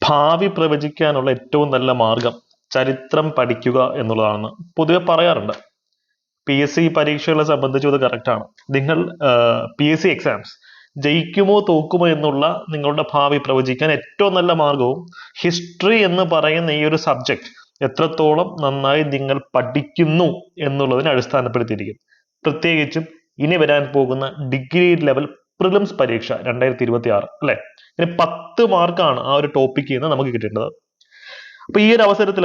ഭാവി പ്രവചിക്കാനുള്ള ഏറ്റവും നല്ല മാർഗം ചരിത്രം പഠിക്കുക എന്നുള്ളതാണ് പൊതുവെ പറയാറുണ്ട്. PSC പരീക്ഷകളെ സംബന്ധിച്ചും അത് കറക്റ്റാണ്. നിങ്ങൾ PSC എക്സാംസ് ജയിക്കുമോ തോക്കുമോ എന്നുള്ള നിങ്ങളുടെ ഭാവി പ്രവചിക്കാൻ ഏറ്റവും നല്ല മാർഗവും ഹിസ്റ്ററി എന്ന് പറയുന്ന ഈ ഒരു സബ്ജക്ട് എത്രത്തോളം നന്നായി നിങ്ങൾ പഠിക്കുന്നു എന്നുള്ളതിനെ അടിസ്ഥാനപ്പെടുത്തിയിരിക്കും. പ്രത്യേകിച്ചും ഇനി വരാൻ പോകുന്ന ഡിഗ്രി ലെവൽ പ്രിലിംസ് പരീക്ഷ 2026 അല്ലെ, ഇനി 10 മാർക്കാണ് ആ ഒരു ടോപ്പിക്കിൽ നിന്ന് നമുക്ക് കിട്ടേണ്ടത്. അപ്പൊ ഈ ഒരു അവസരത്തിൽ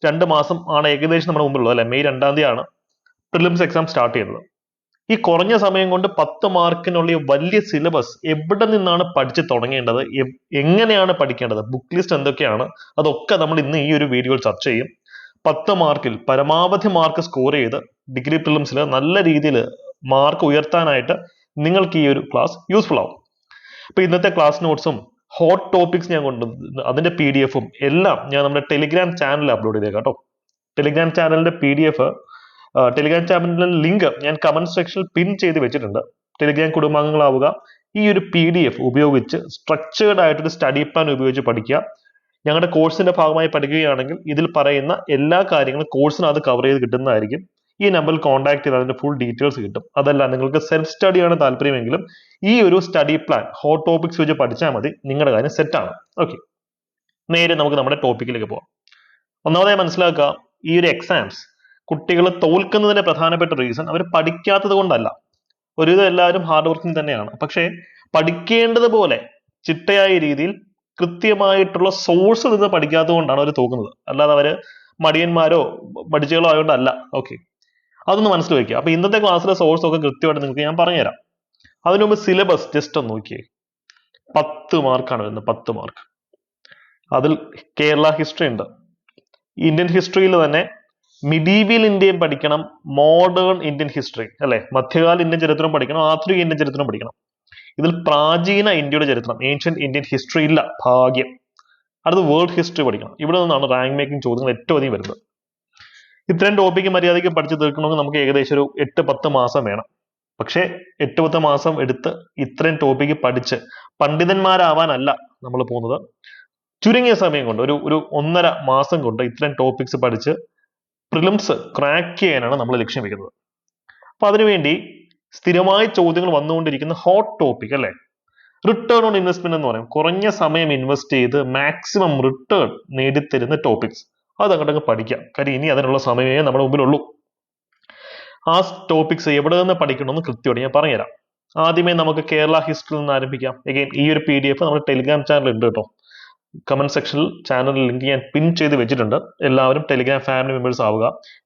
2 മാസം ആണ് ഏകദേശം നമ്മുടെ മുമ്പിലുള്ളത് അല്ലെ. മെയ് 2-ാം തീയതിയാണ് പ്രിലിംസ് എക്സാം സ്റ്റാർട്ട് ചെയ്യുന്നത്. ഈ കുറഞ്ഞ സമയം കൊണ്ട് 10 മാർക്കിനുള്ള വലിയ സിലബസ് എവിടെ നിന്നാണ് പഠിച്ചു തുടങ്ങേണ്ടത്, എങ്ങനെയാണ് പഠിക്കേണ്ടത്, ബുക്ക് ലിസ്റ്റ് എന്തൊക്കെയാണ്, അതൊക്കെ നമ്മൾ ഇന്ന് ഈ ഒരു വീഡിയോയിൽ ചർച്ച ചെയ്യും. 10 മാർക്കിൽ പരമാവധി മാർക്ക് സ്കോർ ചെയ്ത് ഡിഗ്രി പ്രിലിംസിൽ നല്ല രീതിയിൽ മാർക്ക് ഉയർത്താനായിട്ട് നിങ്ങൾക്ക് ഈ ഒരു ക്ലാസ് യൂസ്ഫുൾ ആവും. അപ്പൊ ഇന്നത്തെ ക്ലാസ് നോട്ട്സും ഹോട്ട് ടോപ്പിക്സ് ഞാൻ കൊണ്ടുവന്നു, അതിന്റെ PDF-ഉം എല്ലാം ഞാൻ നമ്മുടെ ടെലിഗ്രാം ചാനലിൽ അപ്ലോഡ് ചെയ്തേക്കാം കേട്ടോ. ടെലിഗ്രാം ചാനലിന്റെ PDF, ടെലിഗ്രാം ചാനലിന്റെ ലിങ്ക് ഞാൻ കമന്റ് സെക്ഷനിൽ പിൻ ചെയ്ത് വെച്ചിട്ടുണ്ട്. ടെലിഗ്രാം കുടുംബാംഗങ്ങളാവുക, ഈ ഒരു PDF ഉപയോഗിച്ച് സ്ട്രക്ചേർഡ് ആയിട്ടൊരു സ്റ്റഡി പ്ലാൻ ഉപയോഗിച്ച് പഠിക്കുക. ഞങ്ങളുടെ കോഴ്സിന്റെ ഭാഗമായി പഠിക്കുകയാണെങ്കിൽ ഇതിൽ പറയുന്ന എല്ലാ കാര്യങ്ങളും കോഴ്സിനകത്ത് കവർ ചെയ്ത് കിട്ടുന്നതായിരിക്കും. ഈ നമ്പറിൽ കോൺടാക്ട് ചെയ്ത് അതിന്റെ ഫുൾ ഡീറ്റെയിൽസ് കിട്ടും. അതല്ല നിങ്ങൾക്ക് സെൽഫ് സ്റ്റഡിയാണ് താല്പര്യമെങ്കിലും ഈ ഒരു സ്റ്റഡി പ്ലാൻ ഹോട്ട് ടോപ്പിക്സ് വെച്ച് പഠിച്ചാൽ മതി, നിങ്ങളുടെ കാര്യം സെറ്റാണ്. ഓക്കെ, നേരെ നമുക്ക് നമ്മുടെ ടോപ്പിക്കിലേക്ക് പോകാം. ഒന്നാമതായി മനസ്സിലാക്കുക, ഈ ഒരു എക്സാംസ് കുട്ടികൾ തോൽക്കുന്നതിന്റെ പ്രധാനപ്പെട്ട റീസൺ അവർ പഠിക്കാത്തത് കൊണ്ടല്ല. ഒരുവിധം എല്ലാവരും ഹാർഡ് വർക്കിംഗ് തന്നെയാണ്, പക്ഷേ പഠിക്കേണ്ടതുപോലെ ചിട്ടയായ രീതിയിൽ കൃത്യമായിട്ടുള്ള സോഴ്സ് നിന്ന് പഠിക്കാത്തത് കൊണ്ടാണ് അവർ തോക്കുന്നത്. അല്ലാതെ അവര് മടിയന്മാരോ പഠിച്ചുകളോ ആയതുകൊണ്ടല്ല. ഓക്കെ, അതൊന്ന് മനസ്സിൽ വെക്കുക. അപ്പൊ ഇന്നത്തെ ക്ലാസ്സിലെ സോഴ്സ് ഒക്കെ കൃത്യമായിട്ട് നിങ്ങൾക്ക് ഞാൻ പറഞ്ഞുതരാം. അതിനു മുമ്പ് സിലബസ് ജസ്റ്റ് ഒന്ന് നോക്കിയേ. 10 മാർക്കാണ് വരുന്നത്, 10 മാർക്ക്. അതിൽ കേരള ഹിസ്റ്ററി ഉണ്ട്. ഇന്ത്യൻ ഹിസ്റ്ററിയിൽ തന്നെ മിഡീവിയൽ ഇന്ത്യയും പഠിക്കണം, മോഡേൺ ഇന്ത്യൻ ഹിസ്റ്ററി അല്ലെ, മധ്യകാല ഇന്ത്യൻ ചരിത്രം പഠിക്കണം, ആധുനിക ഇന്ത്യൻ ചരിത്രം പഠിക്കണം. ഇതിൽ പ്രാചീന ഇന്ത്യയുടെ ചരിത്രം, ഏൻഷ്യന്റ് ഇന്ത്യൻ ഹിസ്റ്ററി ഇല്ല, ഭാഗ്യം. അടുത്ത് വേൾഡ് ഹിസ്റ്ററി പഠിക്കണം. ഇവിടെ നിന്നാണ് റാങ്ക് മേക്കിംഗ് ചോദ്യങ്ങൾ ഏറ്റവും അധികം വരുന്നത്. ഇത്രയും ടോപ്പിക്ക് മര്യാദയ്ക്ക് പഠിച്ചു തീർക്കണമെങ്കിൽ നമുക്ക് ഏകദേശം ഒരു 8-10 മാസം വേണം. പക്ഷേ 8-10 മാസം എടുത്ത് ഇത്രയും ടോപ്പിക്ക് പഠിച്ച് പണ്ഡിതന്മാരാവാനല്ല നമ്മൾ പോകുന്നത്. ചുരുങ്ങിയ സമയം കൊണ്ട് ഒരു 1.5 മാസം കൊണ്ട് ഇത്രയും ടോപ്പിക്സ് പഠിച്ച് പ്രിലിംസ് ക്രാക്ക് ചെയ്യാനാണ് നമ്മൾ ലക്ഷ്യം വെക്കുന്നത്. അപ്പൊ അതിനുവേണ്ടി സ്ഥിരമായി ചോദ്യങ്ങൾ വന്നുകൊണ്ടിരിക്കുന്ന ഹോട്ട് ടോപ്പിക് അല്ലെ, റിട്ടേൺ ഓൺ ഇൻവെസ്റ്റ്മെന്റ് എന്ന് പറയും. കുറഞ്ഞ സമയം ഇൻവെസ്റ്റ് ചെയ്ത് മാക്സിമം റിട്ടേൺ നേടിത്തരുന്ന ടോപ്പിക്സ്, അത് അങ്ങോട്ടങ്ങ് പഠിക്കാം. കാര്യം ഇനി അതിനുള്ള സമയമേ നമ്മുടെ മുമ്പിലുള്ളൂ. ആ ടോപ്പിക്സ് എവിടെ നിന്ന് പഠിക്കണമെന്ന് കൃത്യമായിട്ട് ഞാൻ പറഞ്ഞുതരാം. ആദ്യമേ നമുക്ക് കേരള ഹിസ്റ്ററിയിൽ നിന്ന് ആരംഭിക്കാം. എഗെയിൻ ഈ ഒരു PDF നമ്മുടെ ടെലിഗ്രാം ചാനൽ ഉണ്ട് കേട്ടോ. കമന്റ് സെക്ഷനിൽ ചാനൽ ലിങ്ക് ഞാൻ പിൻ ചെയ്ത് വെച്ചിട്ടുണ്ട്. എല്ലാവരും ടെലിഗ്രാം ഫാമിലി മെമ്പേഴ്സ് ആവുക.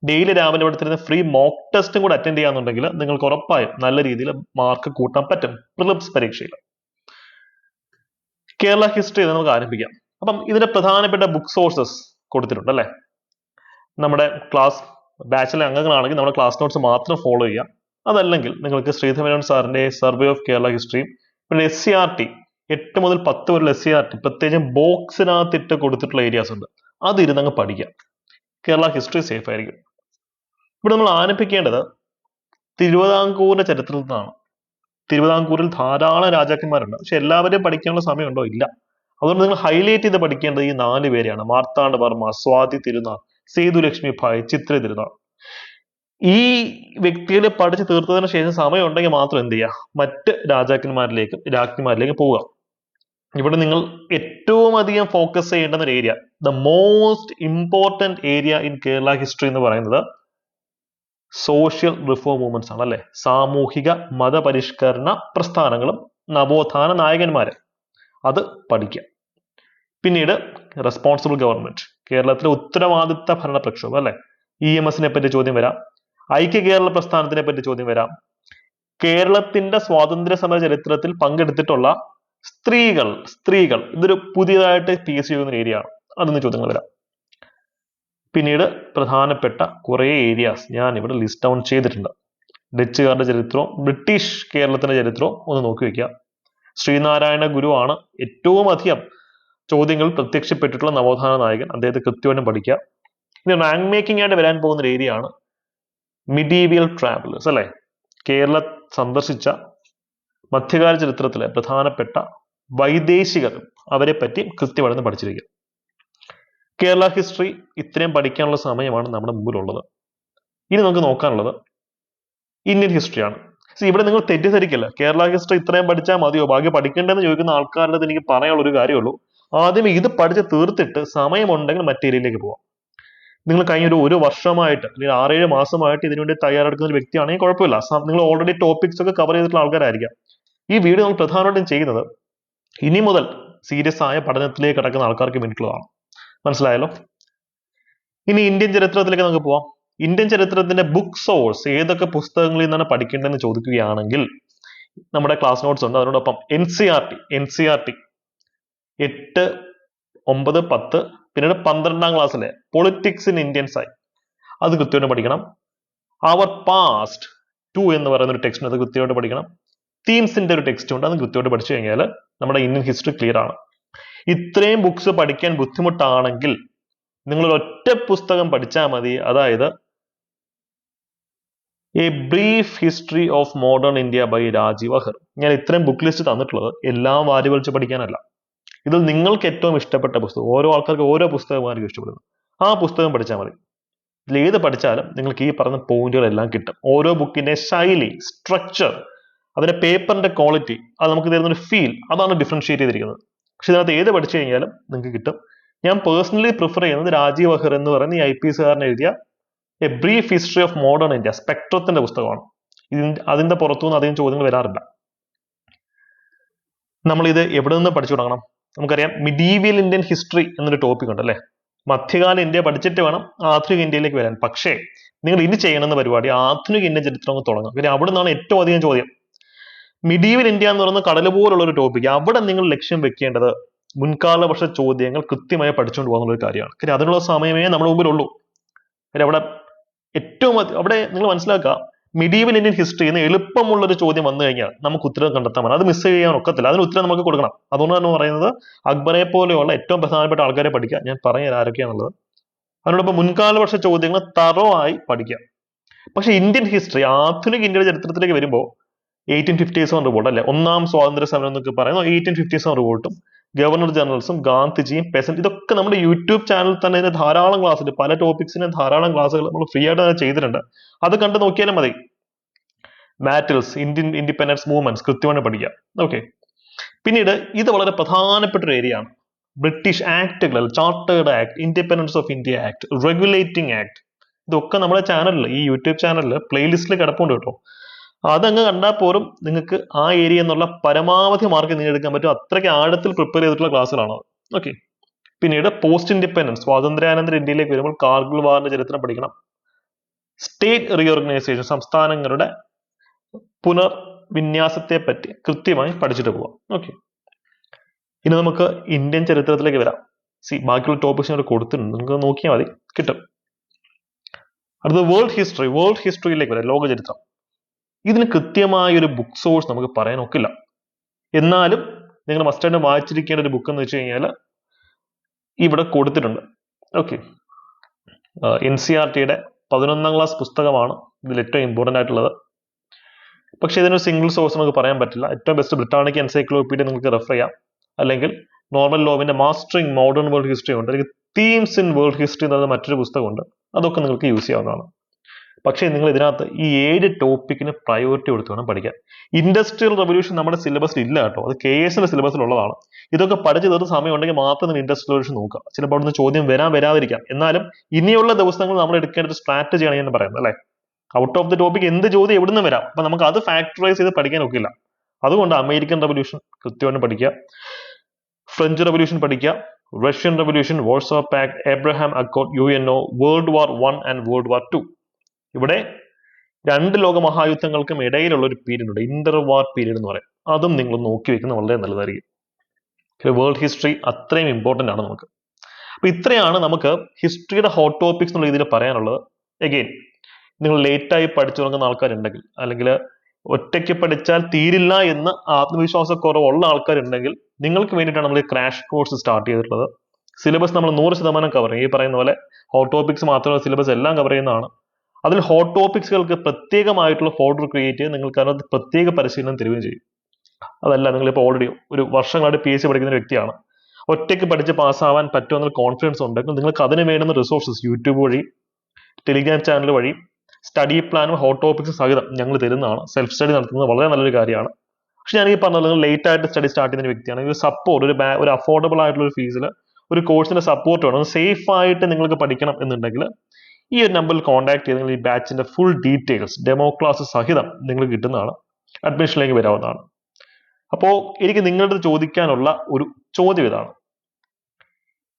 ഡെയിലി രാവിലെ ഇവിടെ തരുന്ന ഫ്രീ മോക്ക് ടെസ്റ്റും കൂടെ അറ്റൻഡ് ചെയ്യാന്നുണ്ടെങ്കിൽ നിങ്ങൾക്ക് ഉറപ്പായും നല്ല രീതിയിൽ മാർക്ക് കൂട്ടാൻ പറ്റും പ്രിലിംസ് പരീക്ഷയിൽ. കേരള ഹിസ്റ്ററി നമുക്ക് ആരംഭിക്കാം. അപ്പം ഇതിന്റെ പ്രധാനപ്പെട്ട ബുക്ക് സോഴ്സസ് കൊടുത്തിട്ടുണ്ട് അല്ലെ. നമ്മുടെ ക്ലാസ് ബാച്ചിലെ അംഗങ്ങളാണെങ്കിൽ നമ്മുടെ ക്ലാസ് നോട്ട്സ് മാത്രം ഫോളോ ചെയ്യാം. അതല്ലെങ്കിൽ നിങ്ങൾക്ക് ശ്രീധരൻ സാറിന്റെ സർവേ ഓഫ് കേരള ഹിസ്റ്ററിയും പിന്നെ SCRT 8 മുതൽ 10 വരെയുള്ള SCRT പ്രത്യേകിച്ചും ബോക്സിനകത്തിട്ട് കൊടുത്തിട്ടുള്ള ഏരിയാസ് ഉണ്ട്, അത് ഇരുന്നങ്ങ് പഠിക്കാം. കേരള ഹിസ്റ്ററി സേഫ് ആയിരിക്കും. ഇവിടെ നമ്മൾ ആരംഭിക്കേണ്ടത് തിരുവിതാംകൂറിന്റെ ചരിത്രത്തിൽ നിന്നാണ്. തിരുവിതാംകൂറിൽ ധാരാളം രാജാക്കന്മാരുണ്ട്, പക്ഷെ എല്ലാവരെയും പഠിക്കാനുള്ള സമയമുണ്ടോ? ഇല്ല. അതുകൊണ്ട് നിങ്ങൾ ഹൈലൈറ്റ് ചെയ്ത് പഠിക്കേണ്ടത് ഈ 4 പേരെയാണ്: മാർത്താണ്ഡവർമ്മ, സ്വാതി തിരുനാൾ, സേതുലക്ഷ്മി ഭായ്, ചിത്ര തിരുനാൾ. ഈ വ്യക്തികളെ പഠിച്ചു തീർത്തതിന് ശേഷം സമയം ഉണ്ടെങ്കിൽ മാത്രം എന്ത് ചെയ്യുക, മറ്റ് രാജാക്കന്മാരിലേക്കും രാജ്ഞിമാരിലേക്കും പോവുക. ഇവിടെ നിങ്ങൾ ഏറ്റവും അധികം ഫോക്കസ് ചെയ്യേണ്ടുന്ന ഒരു area, the most important area in Kerala history എന്ന് പറയുന്നത് സോഷ്യൽ റിഫോം മൂവ്മെന്റ്സ് ആണ് അല്ലെ. സാമൂഹിക മതപരിഷ്കരണ പ്രസ്ഥാനങ്ങളും നവോത്ഥാന നായകന്മാര്, അത് പഠിക്കുക. പിന്നീട് റെസ്പോൺസിബിൾ ഗവൺമെന്റ്, കേരളത്തിലെ ഉത്തരവാദിത്ത ഭരണ പ്രക്ഷോഭം അല്ലെ, EMS-നെ പറ്റി ചോദ്യം വരാം. ഐക്യ കേരള പ്രസ്ഥാനത്തിനെ പറ്റി ചോദ്യം വരാം. കേരളത്തിന്റെ സ്വാതന്ത്ര്യ സമര ചരിത്രത്തിൽ പങ്കെടുത്തിട്ടുള്ള സ്ത്രീകൾ ഇതൊരു പുതിയതായിട്ട് PSC ചെയ്യുന്ന ഏരിയ ആണ്, അതിന് ചോദ്യങ്ങൾ വരാം. പിന്നീട് പ്രധാനപ്പെട്ട കുറെ ഏരിയാസ് ഞാൻ ഇവിടെ ലിസ്റ്റ് ഡൗൺ ചെയ്തിട്ടുണ്ട്. ഡച്ചുകാരുടെ ചരിത്രവും ബ്രിട്ടീഷ് കേരളത്തിന്റെ ചരിത്രവും ഒന്ന് നോക്കി വെക്കുക. ശ്രീനാരായണ ഗുരു ആണ് ഏറ്റവും അധികം ചോദ്യങ്ങൾ പ്രത്യക്ഷപ്പെട്ടിട്ടുള്ള നവോത്ഥാന നായകൻ, അദ്ദേഹത്തെ കൃത്യമായിട്ടും പഠിക്കുക. ഇനി റാങ്ക് മേക്കിംഗ് ആയിട്ട് വരാൻ പോകുന്ന ഒരു ഏരിയ ആണ് മിഡീവിയൽ ട്രാവലേഴ്സ് അല്ലെ. കേരളം സന്ദർശിച്ച മധ്യകാല ചരിത്രത്തിലെ പ്രധാനപ്പെട്ട വൈദേശികർ, അവരെ പറ്റി കൃത്യമായിട്ട് പഠിച്ചിരിക്കുക. കേരള ഹിസ്റ്ററി ഇത്രയും പഠിക്കാനുള്ള സമയമാണ് നമ്മുടെ മുമ്പിലുള്ളത്. ഇനി നമുക്ക് നോക്കാനുള്ളത് ഇന്ത്യൻ ഹിസ്റ്ററിയാണ്. ഇവിടെ നിങ്ങൾ തെറ്റിദ്ധരിക്കില്ല, കേരള ഹിസ്റ്ററി ഇത്രയും പഠിച്ചാൽ മതിയോ, ബാക്കി പഠിക്കേണ്ടതെന്ന് ചോദിക്കുന്ന ആൾക്കാരുടെ അടുത്ത് എനിക്ക് പറയാനുള്ള ഒരു കാര്യമുള്ളൂ, ആദ്യം ഇത് പഠിച്ച് തീർത്തിട്ട് സമയമുണ്ടെങ്കിൽ മറ്റേ ഏരിയയിലേക്ക് പോവാം. നിങ്ങൾ കഴിഞ്ഞ ഒരു വർഷമായിട്ട് അല്ലെങ്കിൽ 6-7 മാസമായിട്ട് ഇതിനുവേണ്ടി തയ്യാറെടുക്കുന്ന ഒരു വ്യക്തിയാണെങ്കിൽ കുഴപ്പമില്ല, നിങ്ങൾ ഓൾറെഡി ടോപ്പിക്സ് ഒക്കെ കവർ ചെയ്തിട്ടുള്ള ആൾക്കാരായിരിക്കാം. ഈ വീഡിയോ നമ്മൾ പ്രധാനമായിട്ടും ചെയ്യുന്നത് ഇനി മുതൽ സീരിയസ് ആയ പഠനത്തിലേക്ക് കടക്കുന്ന ആൾക്കാർക്ക് വേണ്ടിയിട്ടുള്ളതാണ്. മനസ്സിലായല്ലോ? ഇനി ഇന്ത്യൻ ചരിത്രത്തിലേക്ക് നമുക്ക് പോവാം. ഇന്ത്യൻ ചരിത്രത്തിന്റെ ബുക്ക് സോഴ്സ് ഏതൊക്കെ പുസ്തകങ്ങളിൽ നിന്നാണ് പഠിക്കേണ്ടതെന്ന് ചോദിക്കുകയാണെങ്കിൽ നമ്മുടെ ക്ലാസ് നോട്ട്സ് ഉണ്ട്. അതിനോടൊപ്പം NCERT 8, 9, 10 പിന്നീട് 12ാം ക്ലാസ്സിലെ പൊളിറ്റിക്സ് ഇൻ ഇന്ത്യൻ സയൻസ് അത് കൃത്യമായിട്ട് പഠിക്കണം. അവർ പാസ്റ്റ് 2 എന്ന് പറയുന്ന ഒരു ടെക്സ്റ്റ് അത് കൃത്യമായിട്ട് പഠിക്കണം. തീംസിന്റെ ഒരു ടെക്സ്റ്റ് ഉണ്ട്, അത് കൃത്യമായിട്ട് പഠിച്ചു കഴിഞ്ഞാൽ നമ്മുടെ ഇന്ത്യൻ ഹിസ്റ്ററി ക്ലിയർ ആണ്. ഇത്രയും ബുക്സ് പഠിക്കാൻ ബുദ്ധിമുട്ടാണെങ്കിൽ നിങ്ങൾ ഒറ്റ പുസ്തകം പഠിച്ചാൽ മതി, അതായത് a brief history of modern India by Rajiv Ahir. ഞാൻ ഇത്രയും ബുക്ക് ലിസ്റ്റ് തന്നിട്ടുള്ളത് എല്ലാം വാരി വലിച്ച് പഠിക്കാനല്ല, ഇതിൽ നിങ്ങൾക്ക് ഏറ്റവും ഇഷ്ടപ്പെട്ട പുസ്തകം, ഓരോ ആൾക്കാർക്ക് ഓരോ പുസ്തകമായിരിക്കും ഇഷ്ടപ്പെടുന്നത്, ആ പുസ്തകം പഠിച്ചാൽ മതി. ഇതിൽ ഏത് പഠിച്ചാലും നിങ്ങൾക്ക് ഈ പറഞ്ഞ പോയിന്റുകളെല്ലാം കിട്ടും. ഓരോ ബുക്കിന്റെ ശൈലി, സ്ട്രക്ചർ, അതിന്റെ പേപ്പറിന്റെ ക്വാളിറ്റി, അത് നമുക്ക് തരുന്നൊരു ഫീൽ, അതാണ് ഡിഫറൻഷിയേറ്റ് ചെയ്തിരിക്കുന്നത്. പക്ഷെ ഇതിനകത്ത് ഏത് പഠിച്ചു കഴിഞ്ഞാലും നിങ്ങൾക്ക് കിട്ടും. ഞാൻ പേഴ്സണലി പ്രിഫർ ചെയ്യുന്നത് രാജീവ് അഹർ എന്ന് പറയുന്ന ഈ IPS കാരൻ എഴുതിയ a brief history of modern India, സ്പെക്ട്രത്തിന്റെ പുസ്തകമാണ്. അതിന്റെ പുറത്തുനിന്ന് അധികം ചോദ്യങ്ങൾ വരാറില്ല. നമ്മൾ ഇത് എവിടെ നിന്ന് പഠിച്ചു തുടങ്ങണം? നമുക്കറിയാം മിഡീവിയൽ ഇന്ത്യൻ ഹിസ്റ്ററി എന്നൊരു ടോപ്പിക് ഉണ്ട് അല്ലെ. മധ്യകാല ഇന്ത്യ പഠിച്ചിട്ട് വേണം ആധുനിക ഇന്ത്യയിലേക്ക് വരാൻ. പക്ഷേ നിങ്ങൾ ഇനി ചെയ്യണമെന്ന പരിപാടി ആധുനിക ഇന്ത്യൻ ചരിത്രം തുടങ്ങും. കാര്യം അവിടെ നിന്നാണ് ഏറ്റവും അധികം ചോദ്യം. മിഡീവിയൽ ഇന്ത്യ എന്ന് പറയുന്ന കടൽ പോലുള്ള ഒരു ടോപ്പിക്, അവിടെ നിങ്ങൾ ലക്ഷ്യം വെക്കേണ്ടത് മുൻകാല വർഷ ചോദ്യങ്ങൾ കൃത്യമായി പഠിച്ചുകൊണ്ട് പോകുന്ന ഒരു കാര്യമാണ്. കാര്യം അതിനുള്ള സമയമേ നമ്മുടെ മുമ്പിലുള്ളൂ. കാര്യം അവിടെ നിങ്ങൾ മനസ്സിലാക്കുക, മിഡീവൽ ഇന്ത്യൻ ഹിസ്റ്ററി എന്ന് എളുപ്പമുള്ള ഒരു ചോദ്യം വന്നു കഴിഞ്ഞാൽ നമുക്ക് ഉത്തരം കണ്ടെത്താൻ അത് മിസ് ചെയ്യാൻ ഒക്കത്തില്ല. അതിന് ഉത്തരം നമുക്ക് കൊടുക്കണം. അതുകൊണ്ട് തന്നെ പറയുന്നത് അക്ബറെ പോലെയുള്ള ഏറ്റവും പ്രധാനപ്പെട്ട ആൾക്കാരെ പഠിക്കുക. ഞാൻ പറഞ്ഞത് ആരൊക്കെയാണുള്ളത്. അതിനോടൊപ്പം മുൻകാല വർഷ ചോദ്യങ്ങൾ തറവായി പഠിക്കുക. പക്ഷെ ഇന്ത്യൻ ഹിസ്റ്ററി, ആധുനിക ഇന്ത്യയുടെ ചരിത്രത്തിലേക്ക് വരുമ്പോൾ 1857 റിപ്പോർട്ട് അല്ലെ, ഒന്നാം സ്വാതന്ത്ര്യ സമരം എന്നൊക്കെ പറയുന്ന 1857 റിപ്പോർട്ടും ഗവർണർ ജനറൽസും ഗാന്ധിജിയും പെസന്റ്, ഇതൊക്കെ നമ്മുടെ യൂട്യൂബ് ചാനലിൽ തന്നെ ഇതിന്റെ ധാരാളം ക്ലാസ് ഉണ്ട്. പല ടോപ്പിക്സിന് ധാരാളം ക്ലാസ്സുകൾ നമ്മൾ ഫ്രീ ആയിട്ട് തന്നെ ചെയ്തിട്ടുണ്ട്. അത് കണ്ടു നോക്കിയാലും മതി. ബാറ്റിൽസ്, ഇന്ത്യൻ ഇൻഡിപെൻഡൻസ് മൂവ്മെന്റ്സ് കൃത്യമായിട്ട് പഠിക്കാം. ഓക്കെ. പിന്നീട് ഇത് വളരെ പ്രധാനപ്പെട്ട ഒരു ഏരിയ ആണ്. ബ്രിട്ടീഷ് ആക്ടുകൾ, chartered act, independence of India act, regulating act, ഇതൊക്കെ നമ്മുടെ ചാനലിൽ, ഈ യൂട്യൂബ് ചാനലിൽ പ്ലേലിസ്റ്റിൽ കിടപ്പുണ്ട് കേട്ടോ. അതങ്ങ് കണ്ടാൽ പോലും നിങ്ങൾക്ക് ആ ഏരിയ എന്നുള്ള പരമാവധി മാർക്ക് നേടിയെടുക്കാൻ പറ്റും. അത്രയ്ക്ക് ആഴത്തിൽ പ്രിപ്പയർ ചെയ്തിട്ടുള്ള ക്ലാസ്സുകളാണ്. ഓക്കെ. പിന്നീട് പോസ്റ്റ് ഇൻഡിപെൻഡൻസ്, സ്വാതന്ത്ര്യാനന്തര ഇന്ത്യയിലേക്ക് വരുമ്പോൾ കാർഗിൽ വാറിന്റെ ചരിത്രം പഠിക്കണം. സ്റ്റേറ്റ് റീഓർഗനൈസേഷൻ, സംസ്ഥാനങ്ങളുടെ പുനർവിന്യാസത്തെ പറ്റി കൃത്യമായി പഠിച്ചിട്ട് പോവാം. ഓക്കെ. ഇനി നമുക്ക് ഇന്ത്യൻ ചരിത്രത്തിലേക്ക് വരാം. ബാക്കിയുള്ള ടോപ്പിക്സ് ഇവിടെ കൊടുത്തിട്ടുണ്ട്, നിങ്ങൾക്ക് നോക്കിയാൽ മതി, കിട്ടും. അടുത്തത് വേൾഡ് ഹിസ്റ്ററി. വേൾഡ് ഹിസ്റ്ററിയിലേക്ക് വരാം, ലോക ചരിത്രം. ഇതിന് കൃത്യമായ ഒരു ബുക്ക് സോഴ്സ് നമുക്ക് പറയാൻ ഒക്കില്ല. എന്നാലും നിങ്ങൾ മസ്റ്റായിട്ട് വായിച്ചിരിക്കേണ്ട ഒരു ബുക്ക് എന്ന് വെച്ച് കഴിഞ്ഞാൽ ഇവിടെ കൊടുത്തിട്ടുണ്ട്. ഓക്കെ. NCERTയുടെ 11ാം ക്ലാസ് പുസ്തകമാണ് ഇതിൽ ഏറ്റവും ഇമ്പോർട്ടൻ്റ് ആയിട്ടുള്ളത്. പക്ഷെ ഇതിനൊരു സിംഗിൾ സോഴ്സ് നമുക്ക് പറയാൻ പറ്റില്ല. ഏറ്റവും ബെസ്റ്റ് ബ്രിട്ടാനിക് എൻസൈക്ലോപീഡിയ നിങ്ങൾക്ക് റെഫർ ചെയ്യാം. അല്ലെങ്കിൽ നോർമൽ ലോവിന്റെ മാസ്റ്ററിംഗ് മോഡേൺ വേൾഡ് ഹിസ്റ്ററി ഉണ്ട്, അല്ലെങ്കിൽ തീംസ് ഇൻ വേൾഡ് ഹിസ്റ്ററി എന്ന് പറയുന്ന മറ്റൊരു പുസ്തകമുണ്ട്. അതൊക്കെ നിങ്ങൾക്ക് യൂസ് ചെയ്യാവുന്നതാണ്. പക്ഷേ നിങ്ങൾ ഇതിനകത്ത് ഈ 7 ടോപ്പിക്കിന് പ്രയോറിറ്റി കൊടുത്ത് വേണം പഠിക്കാൻ. ഇൻഡസ്ട്രിയൽ റവല്യൂഷൻ നമ്മുടെ സിലബസിൽ ഇല്ല കേട്ടോ, അത് KSന്റെ സിലബസിലുള്ളതാണ്. ഇതൊക്കെ പഠിച്ചു തീർത്ത് സമയം ഉണ്ടെങ്കിൽ മാത്രം നിങ്ങൾ ഇൻഡസ്ട്രിയൽ റവല്യൂഷൻ നോക്കുക. ചിലപ്പോൾ അവിടുന്ന് ചോദ്യം വരാതിരിക്കാം. എന്നാലും ഇനിയുള്ള ദിവസങ്ങൾ നമ്മൾ എടുക്കേണ്ട ഒരു സ്ട്രാറ്റജിയാണ് ഞാൻ പറയുന്നത് അല്ലേ. ഔട്ട് ഓഫ് ദി ടോപ്പിക് എന്ത് ചോദ്യം എവിടുന്ന് വരാം, അപ്പൊ നമുക്ക് അത് ഫാക്ടറൈസ് ചെയ്ത് പഠിക്കാൻ ഒക്കില്ല. അതുകൊണ്ട് അമേരിക്കൻ റവല്യൂഷൻ കൃത്യമായിട്ട് പഠിക്കുക, ഫ്രഞ്ച് റവല്യൂഷൻ പഠിക്കുക, Russian revolution, Warsaw pact, Abraham accord, UNO, world war 1 and world war 2. ഇവിടെ 2 ലോകമഹായുദ്ധങ്ങൾക്കും ഇടയിലുള്ള ഒരു പീരീഡ് ഉണ്ട്, ഇന്റർവാർ പീരീഡ് എന്ന് പറയും. അതും നിങ്ങൾ നോക്കി വെക്കുന്നത് വളരെ നല്ലതായിരിക്കും. വേൾഡ് ഹിസ്റ്ററി അത്രയും ഇമ്പോർട്ടൻ്റ് ആണ് നമുക്ക്. അപ്പൊ ഇത്രയാണ് നമുക്ക് ഹിസ്റ്ററിയുടെ ഹോട്ട് ടോപ്പിക്സ് എന്നുള്ള രീതിയിൽ പറയാനുള്ളത്. എഗെയിൻ, നിങ്ങൾ ലേറ്റായി പഠിച്ചു തുടങ്ങുന്ന ആൾക്കാരുണ്ടെങ്കിൽ, അല്ലെങ്കിൽ ഒറ്റയ്ക്ക് പഠിച്ചാൽ തീരില്ല എന്ന് ആത്മവിശ്വാസക്കുറവുള്ള ആൾക്കാരുണ്ടെങ്കിൽ നിങ്ങൾക്ക് വേണ്ടിയിട്ടാണ് നമ്മൾ ക്രാഷ് കോഴ്സ് സ്റ്റാർട്ട് ചെയ്തിട്ടുള്ളത്. സിലബസ് നമ്മൾ 100% കവർ ചെയ്യും. ഈ പറയുന്ന പോലെ ഹോട്ട് ടോപ്പിക്സ് മാത്രമല്ല, സിലബസ് എല്ലാം കവർ ചെയ്യുന്നതാണ്. അതിൽ ഹോട്ട് ടോപ്പിക്സുകൾക്ക് പ്രത്യേകമായിട്ടുള്ള ഫോൾഡർ ക്രിയേറ്റ് ചെയ്ത് നിങ്ങൾക്ക് അതിനകത്ത് പ്രത്യേക പരിശീലനം തരികയും ചെയ്യും. അതല്ല, നിങ്ങളിപ്പോൾ ഓൾറെഡി ഒരു വർഷങ്ങളായിട്ട് PSC പഠിക്കുന്ന ഒരു വ്യക്തിയാണ്, ഒറ്റയ്ക്ക് പഠിച്ച് പാസ്സാവാൻ പറ്റുമെന്നൊരു കോൺഫിഡൻസ് ഉണ്ടെങ്കിൽ നിങ്ങൾക്ക് അതിന് വേണ്ടുന്ന റിസോഴ്സസ് യൂട്യൂബ് വഴി, ടെലിഗ്രാം ചാനൽ വഴി, സ്റ്റഡി പ്ലാനും ഹോട്ട് ടോപ്പിക്സും സഹിതം ഞങ്ങൾ തരുന്നതാണ്. സെൽഫ് സ്റ്റഡി നടത്തുന്നത് വളരെ നല്ലൊരു കാര്യമാണ്. പക്ഷെ ഞാൻ ഈ പറഞ്ഞത് നിങ്ങൾ ലേറ്റ് ആയിട്ട് സ്റ്റഡി സ്റ്റാർട്ട് ചെയ്യുന്ന ഒരു വ്യക്തിയാണ്, ഒരു സപ്പോർട്ട്, ഒരു അഫോർഡബിൾ ആയിട്ടുള്ള ഒരു ഫീസിൽ ഒരു കോഴ്സിന്റെ സപ്പോർട്ട് വേണം, സേഫ് ആയിട്ട് നിങ്ങൾക്ക് പഠിക്കണം എന്നുണ്ടെങ്കിൽ ഈ ഒരു നമ്പറിൽ കോൺടാക്ട് ചെയ്ത് നിങ്ങൾ ഈ ബാച്ചിന്റെ ഫുൾ ഡീറ്റെയിൽസ് ഡെമോ ക്ലാസ് സഹിതം നിങ്ങൾക്ക് കിട്ടുന്നതാണ്. അഡ്മിഷനിലേക്ക് വരാവുന്നതാണ്. അപ്പോൾ എനിക്ക് നിങ്ങളുടെ അടുത്ത് ചോദിക്കാനുള്ള ഒരു ചോദ്യം ഇതാണ്: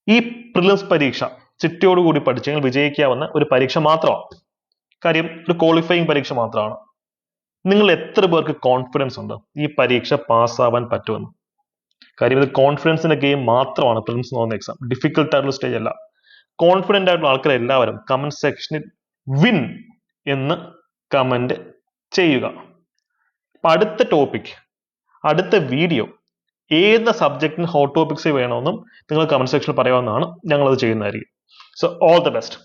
ഈ പ്രിലിംസ് പരീക്ഷ ചിട്ടയോടുകൂടി പഠിച്ചെങ്കിൽ വിജയിക്കാവുന്ന ഒരു പരീക്ഷ മാത്രമാണ്. കാര്യം ഒരു ക്വാളിഫയിങ് പരീക്ഷ മാത്രമാണ്. നിങ്ങൾ എത്ര പേർക്ക് കോൺഫിഡൻസ് ഉണ്ട് ഈ പരീക്ഷ പാസ്സാവാൻ പറ്റുമെന്ന്? കാര്യം ഇത് കോൺഫിഡൻസിന്റെ ഗെയിം മാത്രമാണ് പ്രിലിംസ് എന്ന് പറയുന്ന എക്സാം. ഡിഫിക്കൽട്ട് ആയിട്ടുള്ള സ്റ്റേജ് അല്ല. കോൺഫിഡന്റ് ആയിട്ടുള്ള ആൾക്കാർ എല്ലാവരും കമന്റ് സെക്ഷനിൽ വിൻ എന്ന് കമന്റ് ചെയ്യുക. അപ്പൊ അടുത്ത ടോപ്പിക്, അടുത്ത വീഡിയോ ഏത് സബ്ജക്റ്റിന് ഹോട്ട് ടോപ്പിക്സ് വേണമെന്നും നിങ്ങൾ കമന്റ് സെക്ഷനിൽ പറയാവുന്നതാണ്. ഞങ്ങളത് ചെയ്യുന്നതായിരിക്കും. So all the best.